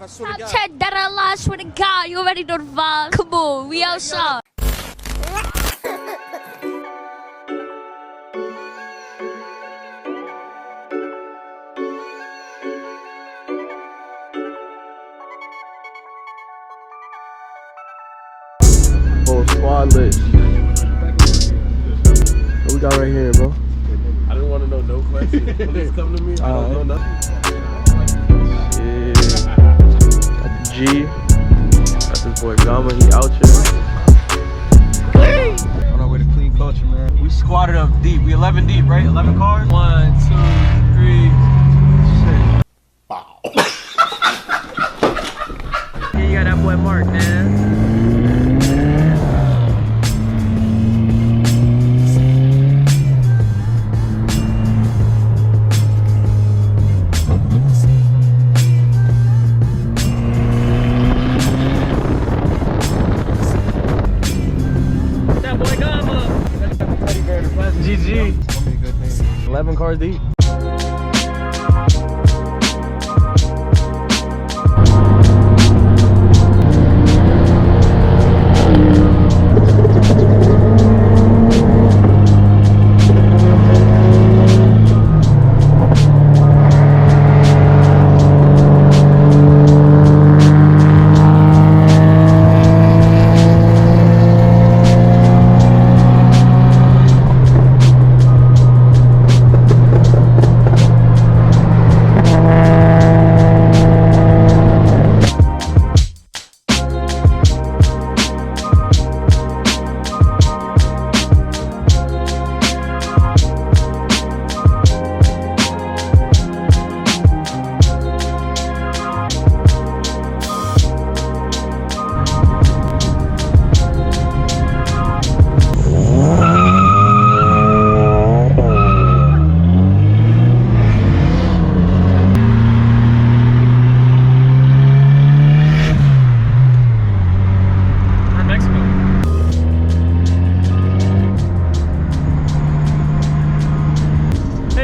Snapchat that I lost with a guy. You already know the vibes. Come on, we outside. Oh, squad list. What we got right here, bro? I didn't want to know no questions. Police come to me. I don't know nothing. Yeah. Got the G. Got this boy Gama. He out here. On our way to clean culture, man. We squatted up deep. We 11 deep, right? 11 cars? 1, 2, 3. Shit. Wow. Here you got that boy Mark, man. GG. 11 cars deep.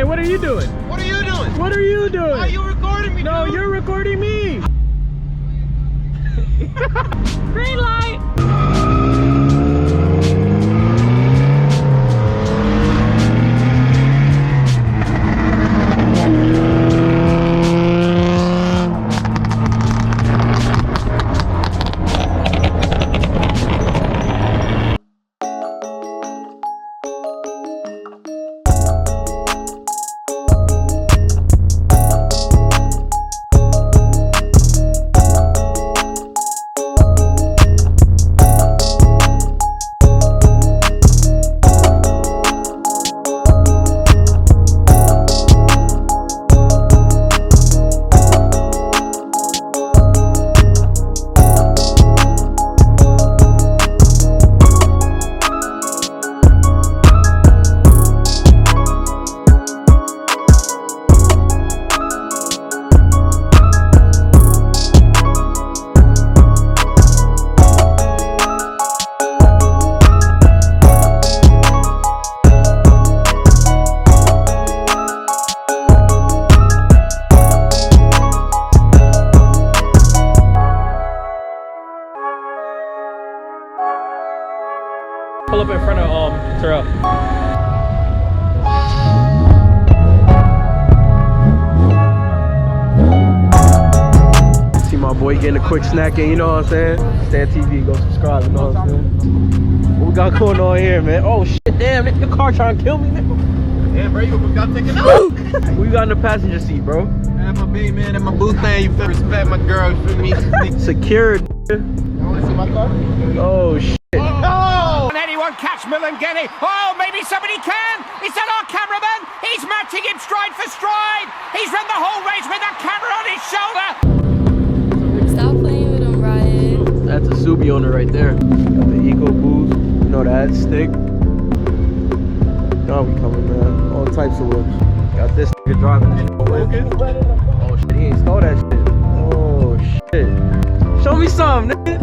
What are you doing? What are you doing? What are you doing? Why are you recording me? No, dude? you're recording me. Green light. Pull up in front of Terrell. See my boy getting a quick snack in, you know what I'm saying? Stay at TV, go subscribe, you know what I'm saying? What we got going on here, man? Oh shit, damn, your car trying to kill me, nigga. Yeah, bro, you got to take it out. What you got in the passenger seat, bro? Man, my big man and my boo thing, you feel respect my girl, you feel me? Secured. You wanna see my car? Oh shit. Oh! Can anyone catch Milangeni? Oh, maybe somebody can! Is that our cameraman? He's matching him stride for stride! He's run the whole race with that camera on his shoulder! Stop playing with him, Riot. That's a Subi owner right there. Got the Eco Boost, you know that stick. Now we coming, man. All types of whips. Got this nigga driving this shit. Oh shit, he ain't stole that shit. Oh shit. Show me some, nigga.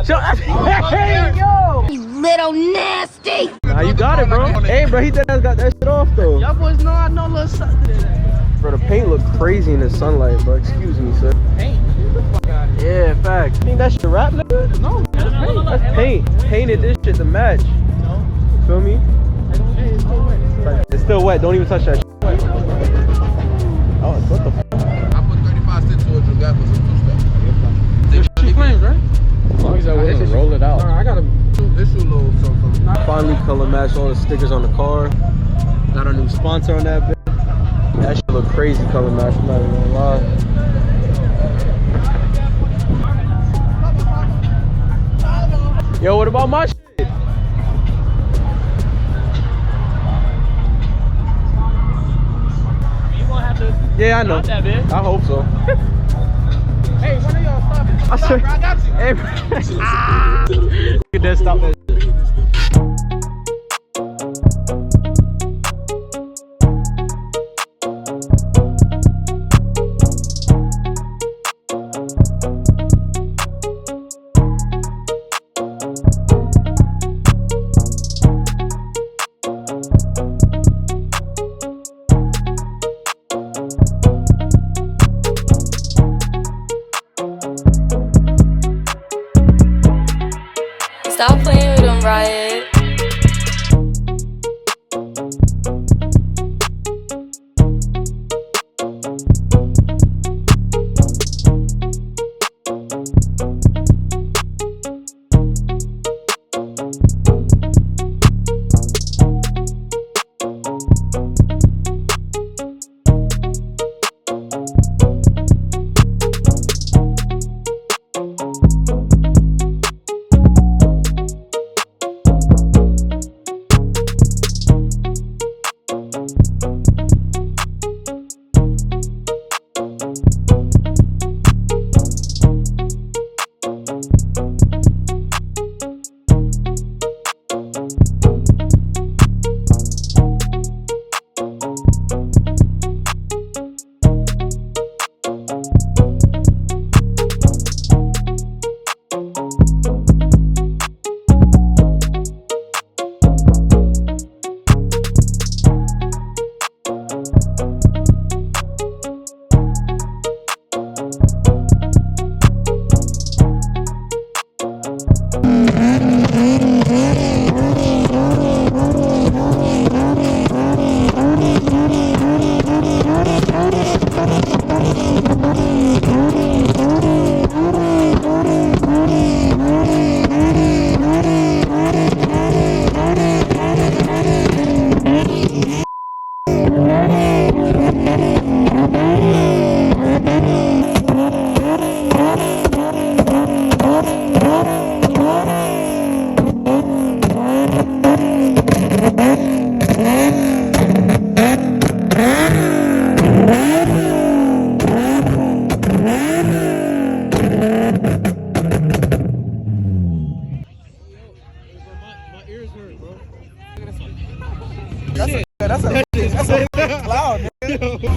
Show hey, yo! You little nasty! Nah, you got it, bro. Hey, bro, he got that shit off, though. Y'all boys know I know a little something in that. Bro, the paint look crazy in the sunlight, bro. Excuse me, sir. Paint? fact. You think that shit rap, nigga? No, that's paint. Painted this shit to match. You feel me? It's still wet. Don't even touch that shit. Oh, what the fuck? I put 35 cents towards your guy for some two-step. This shit flames, right? As long as I wouldn't roll it out. I gotta. This should little something. Finally color match all the stickers on the car. Got our new sponsor on that bitch. That shit look crazy color match, I'm not even gonna lie. Yo, what about my shit? Yeah, I know. I hope so. Hey, when are y'all stopping? I swear. I got you. Hey, look at that, stop that. Stop playing with them, Riot.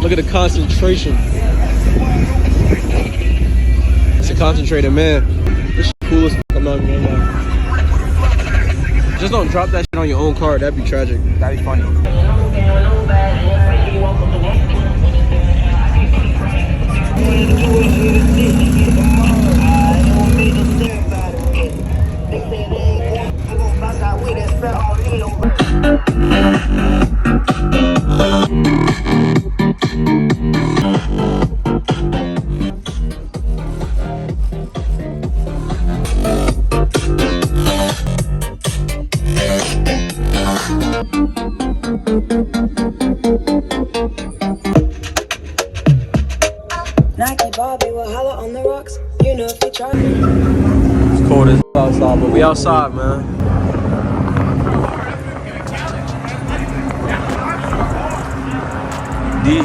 Look at the concentration. It's a concentrated man. This shit cool as fuck, I'm not even gonna lie. Just don't drop that shit on your own car, that'd be tragic. That'd be funny. Nike Bobby will holler on the rocks. You know if they try. It's cold as outside, but we outside, man. Deep. You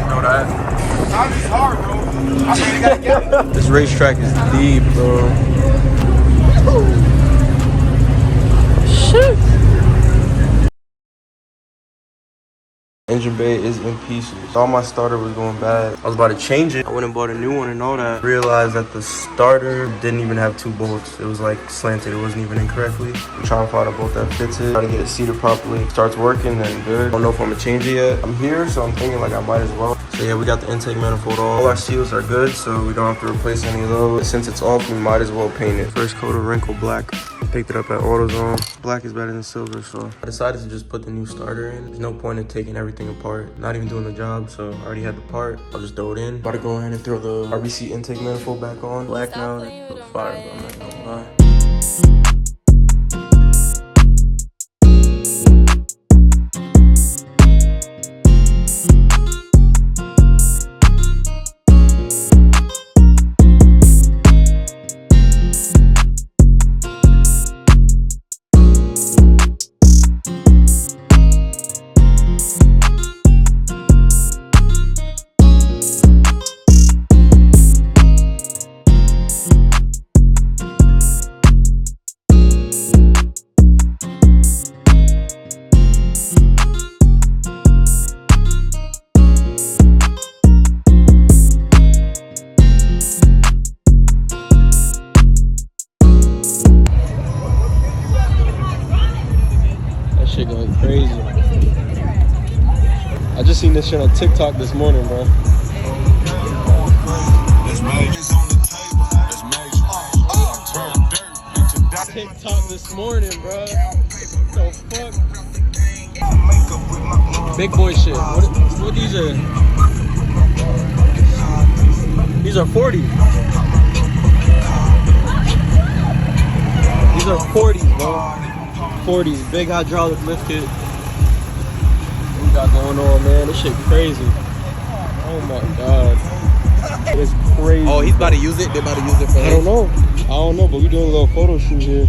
know that? It's hard, bro. I really gotta get it. This racetrack is deep, bro. Shit. Engine bay is in pieces. All my starter was going bad. I was about to change it. I went and bought a new one and all that. Realized that the starter didn't even have 2 bolts. It was like slanted. It wasn't even in correctly. I'm trying to find a bolt that fits it. Try to get it seated properly. Starts working, then good. I don't know if I'm gonna change it yet. I'm here, so I'm thinking like I might as well. So yeah, we got the intake manifold off. All our seals are good, so we don't have to replace any of those. Since it's off, we might as well paint it. First coat of wrinkle black. Picked it up at AutoZone. Black is better than silver, so I decided to just put the new starter in. There's no point in taking everything apart, not even doing the job, so I already had the part. I'll just throw it in. About to go ahead and throw the RBC intake manifold back on. Black now, and put fire, but I'm not gonna lie. Shit going crazy. I just seen this shit on TikTok this morning, bro. TikTok this morning, bro. What the fuck? Big boy shit. What these are? These are 40. These are 40s, bro. 40s, big hydraulic lift kit. What we got going on, man? This shit crazy. Oh my god. It's crazy. Oh, he's about to use it? They're about to use it for I don't know, but we doing a little photo shoot here.